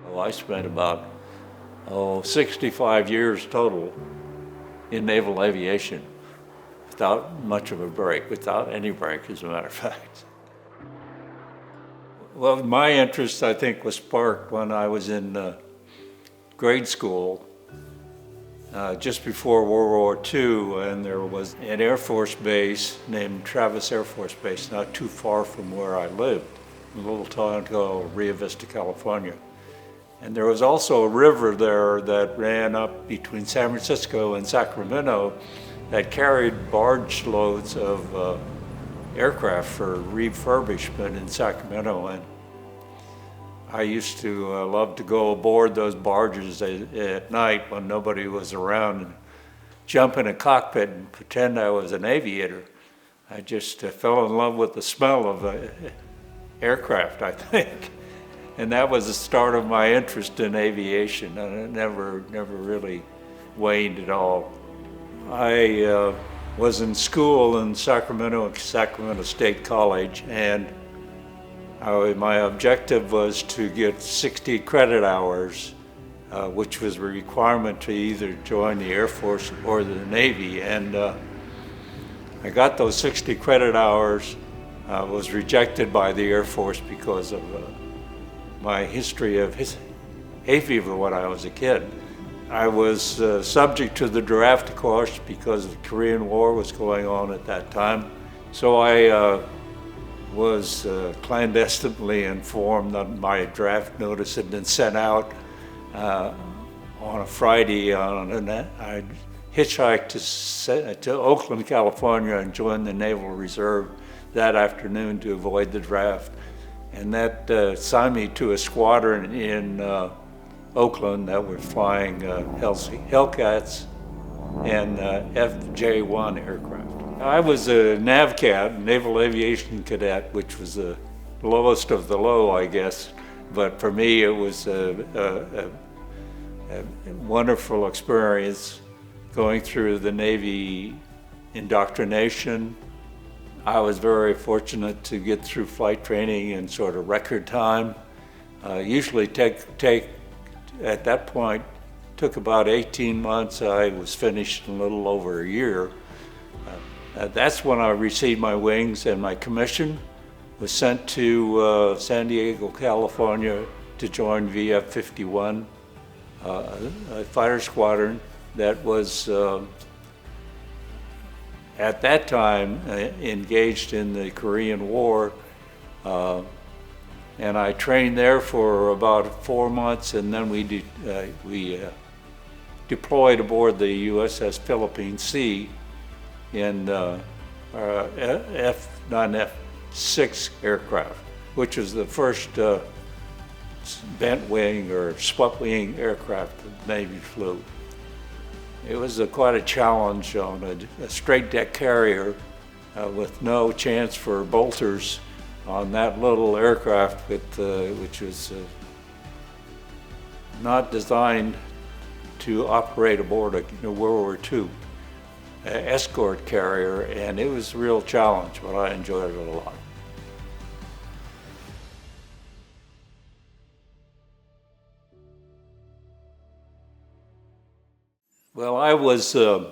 Well, I spent about 65 years total in naval aviation without much of a break, without any break, as a matter of fact. Well, my interest, I think, was sparked when I was in grade school just before World War II, and there was an Air Force base named Travis Air Force Base, not too far from where I lived, in a little town called Rio Vista, California. And there was also a river there that ran up between San Francisco and Sacramento that carried barge loads of aircraft for refurbishment in Sacramento. And I used to love to go aboard those barges at night when nobody was around and jump in a cockpit and pretend I was an aviator. I just fell in love with the smell of aircraft, I think. And that was the start of my interest in aviation, and it never really waned at all. I was in school in Sacramento State College, and my objective was to get 60 credit hours, which was a requirement to either join the Air Force or the Navy. And I got those 60 credit hours, was rejected by the Air Force because of my history of hay fever when I was a kid. I was subject to the draft, of course, because the Korean War was going on at that time. So I was clandestinely informed that my draft notice had been sent out on a Friday. I hitchhiked to Oakland, California, and joined the Naval Reserve that afternoon to avoid the draft. And that assigned me to a squadron in Oakland that were flying Hellcats and FJ-1 aircraft. I was a NAVCAD, Naval Aviation Cadet, which was the lowest of the low, I guess. But for me, it was a wonderful experience going through the Navy indoctrination. I was very fortunate to get through flight training in sort of record time. Usually at that point, took about 18 months. I was finished in a little over a year. That's when I received my wings, and my commission was sent to San Diego, California to join VF-51, a fighter squadron that was at that time engaged in the Korean War, and I trained there for about 4 months, and then we deployed aboard the USS Philippine Sea in F9F-8 aircraft, which was the first bent wing or swept wing aircraft that the Navy flew. It was quite a challenge on a straight deck carrier with no chance for bolters on that little aircraft which was not designed to operate aboard a World War II escort carrier, and it was a real challenge, but I enjoyed it a lot. Well, I was in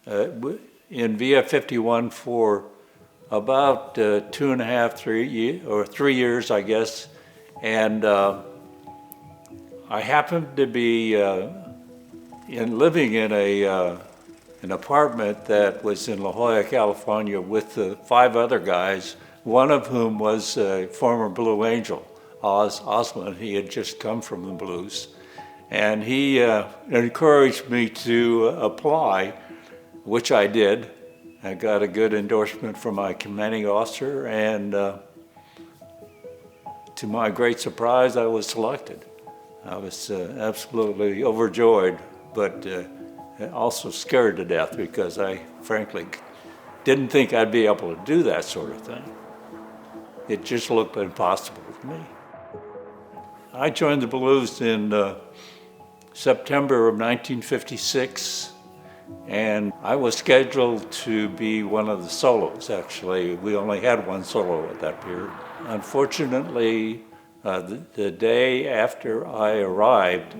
VF-51 for about 3 years, I guess, and I happened to be living in an apartment that was in La Jolla, California, with 5 other guys, one of whom was a former Blue Angel, Osmond. He had just come from the Blues. And he encouraged me to apply, which I did. I got a good endorsement from my commanding officer, and to my great surprise, I was selected. I was absolutely overjoyed, but also scared to death, because I frankly didn't think I'd be able to do that sort of thing. It just looked impossible to me. I joined the Blues in September of 1956, and I was scheduled to be one of the solos, actually. We only had one solo at that period. Unfortunately, The day after I arrived,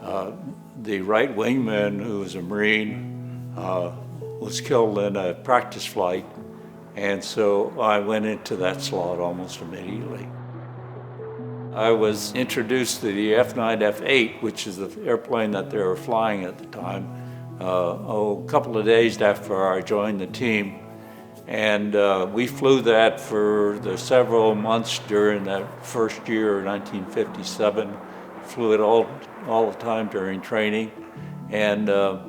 the right wingman, who was a Marine, was killed in a practice flight, and so I went into that slot almost immediately. I was introduced to the F9F-8, which is the airplane that they were flying at the time, a couple of days after I joined the team. And we flew that for the several months during that first year, 1957. Flew it all the time during training. And I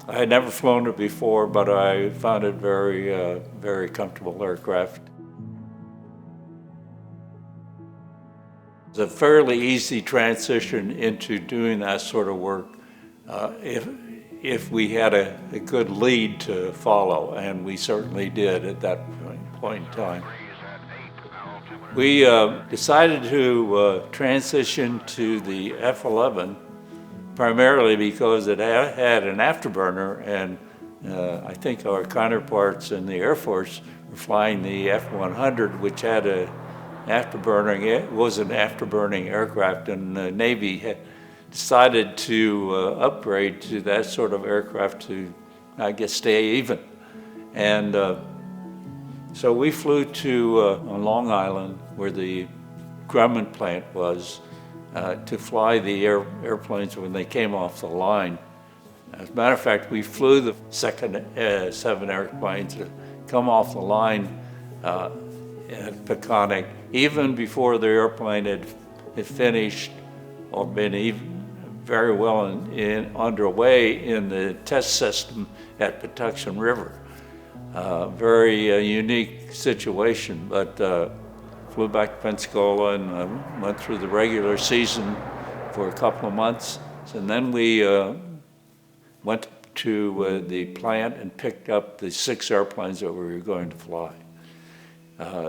had never flown it before, but I found it very comfortable aircraft. It's a fairly easy transition into doing that sort of work if we had a good lead to follow, and we certainly did at that point in time. We decided to transition to the F11 primarily because it had an afterburner, and I think our counterparts in the Air Force were flying the F100, which had an afterburning aircraft, and the Navy had decided to upgrade to that sort of aircraft to, I guess, stay even. And so we flew to on Long Island, where the Grumman plant was, to fly the airplanes when they came off the line. As a matter of fact, we flew the second 7 airplanes to come off the line at Peconic, even before the airplane had finished or been even very well underway in the test system at Patuxent River. Very unique situation, but flew back to Pensacola and went through the regular season for a couple of months. And then we went to the plant and picked up the 6 airplanes that we were going to fly.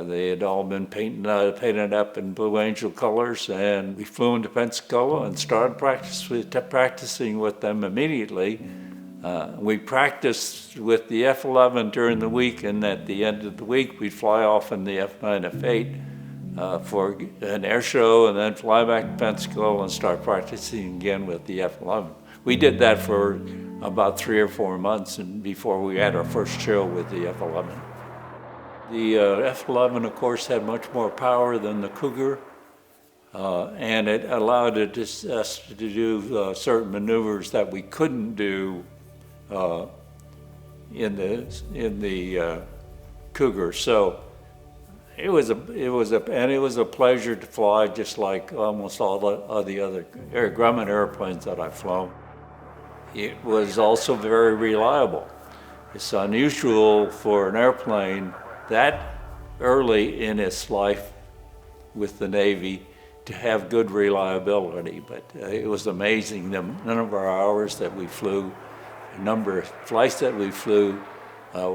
They had all been painted up in Blue Angel colors, and we flew into Pensacola and started practicing with them immediately. We practiced with the F11 during the week, and at the end of the week, we'd fly off in the F9F-8 for an air show, and then fly back to Pensacola and start practicing again with the F11. We did that for about 3 or 4 months and before we had our first show with the F11. The F11, of course, had much more power than the Cougar, and it allowed us to do certain maneuvers that we couldn't do in the Cougar. So it was a pleasure to fly, just like almost all the other Grumman airplanes that I've flown. It was also very reliable. It's unusual for an airplane that early in its life with the Navy to have good reliability, but it was amazing the number of hours that we flew, the number of flights that we flew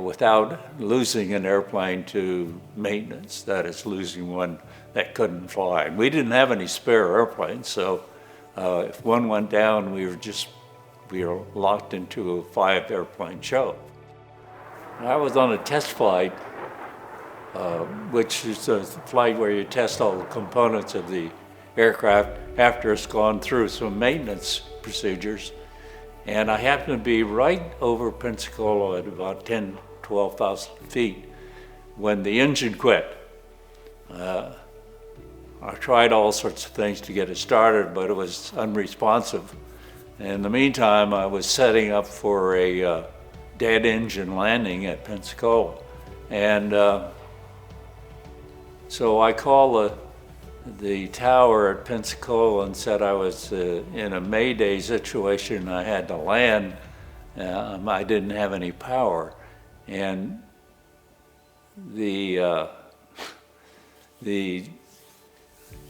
without losing an airplane to maintenance, that is, losing one that couldn't fly. And we didn't have any spare airplanes, so if one went down, we were locked into a 5 airplane show. I was on a test flight, which is a flight where you test all the components of the aircraft after it's gone through some maintenance procedures. And I happened to be right over Pensacola at about 12,000 feet when the engine quit. I tried all sorts of things to get it started, but it was unresponsive. In the meantime, I was setting up for a dead engine landing at Pensacola. And so I called the tower at Pensacola and said I was in a Mayday situation. I had to land. I didn't have any power. And the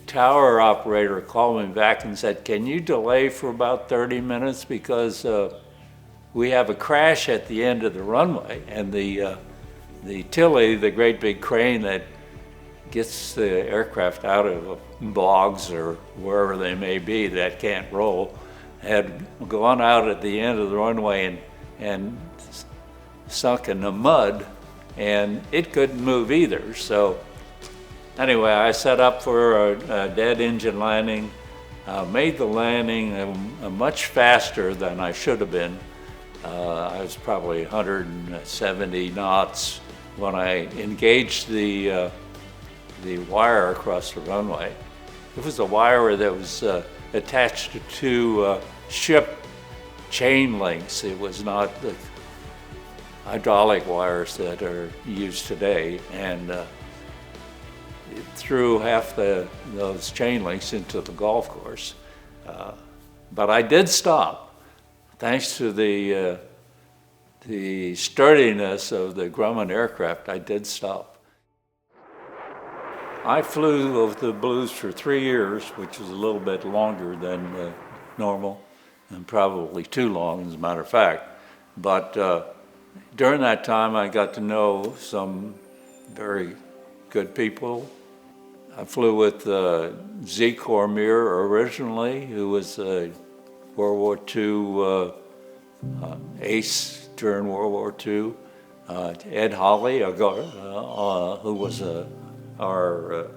tower operator called me back and said, "Can you delay for about 30 minutes because we have a crash at the end of the runway." And the Tilly, the great big crane that gets the aircraft out of bogs or wherever they may be that can't roll, had gone out at the end of the runway and sunk in the mud, and it couldn't move either. So Anyway, I set up for a dead engine landing, made the landing much faster than I should have been. I was probably 170 knots when I engaged the wire across the runway. It was a wire that was attached to two ship chain links. It was not the hydraulic wires that are used today, and it threw half those chain links into the golf course. But I did stop, thanks to the sturdiness of the Grumman aircraft. I did stop. I flew over the Blues for 3 years, which was a little bit longer than normal, and probably too long, as a matter of fact. But during that time, I got to know some very good people. I flew with Z. Cormier originally, who was a World War II ace during World War II. Ed Holly, who was our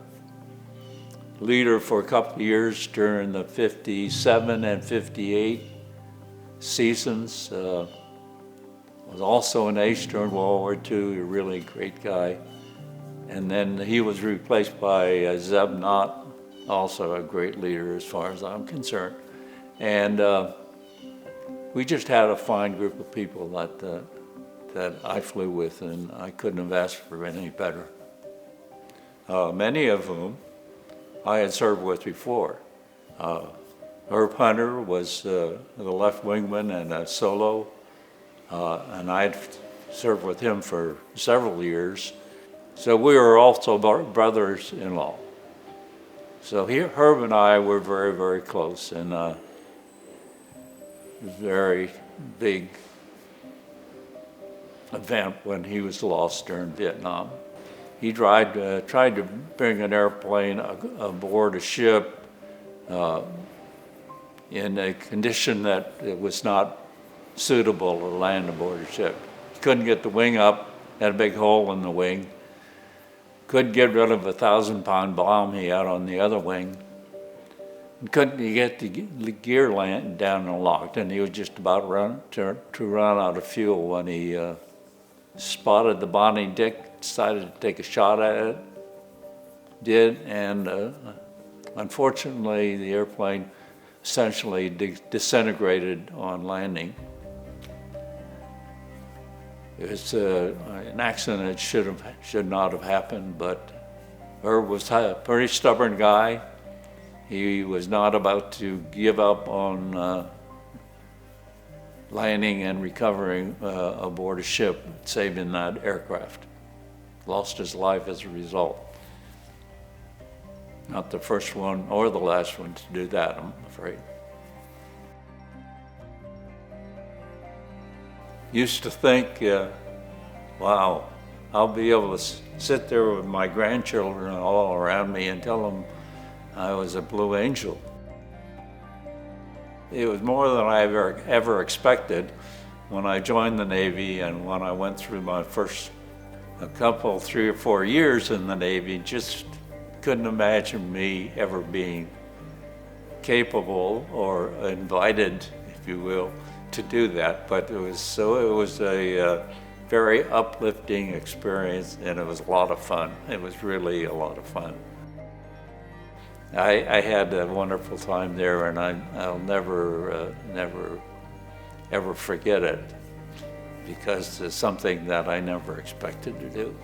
leader for a couple of years during the 57 and 58 seasons. Was also an ace during World War II, a really great guy. And then he was replaced by Zeb Knott, also a great leader as far as I'm concerned. And we just had a fine group of people that I flew with, and I couldn't have asked for any better. Many of whom I had served with before. Herb Hunter was the left wingman and a solo, and I'd served with him for several years. So we were also brothers-in-law. So Herb and I were very, very close, and very big event when he was lost during Vietnam. He tried to bring an airplane aboard a ship in a condition that it was not suitable to land aboard a ship. He couldn't get the wing up, had a big hole in the wing. Couldn't get rid of a 1,000-pound bomb he had on the other wing. And couldn't get the gear down and locked, and he was just about to run out of fuel when he spotted the Bonnie Dick, decided to take a shot at it, and unfortunately the airplane essentially disintegrated on landing. It was an accident that should not have happened, but Herb was a pretty stubborn guy. He was not about to give up on landing and recovering aboard a ship, saving that aircraft. Lost his life as a result. Not the first one or the last one to do that, I'm afraid. Used to think, wow, I'll be able to sit there with my grandchildren all around me and tell them I was a Blue Angel. It was more than I ever expected when I joined the Navy, and when I went through my first 3 or 4 years in the Navy. Just couldn't imagine me ever being capable or invited, if you will, to do that. But it was a very uplifting experience, and it was a lot of fun. It was really a lot of fun. I had a wonderful time there, and I'll never ever forget it, because it's something that I never expected to do.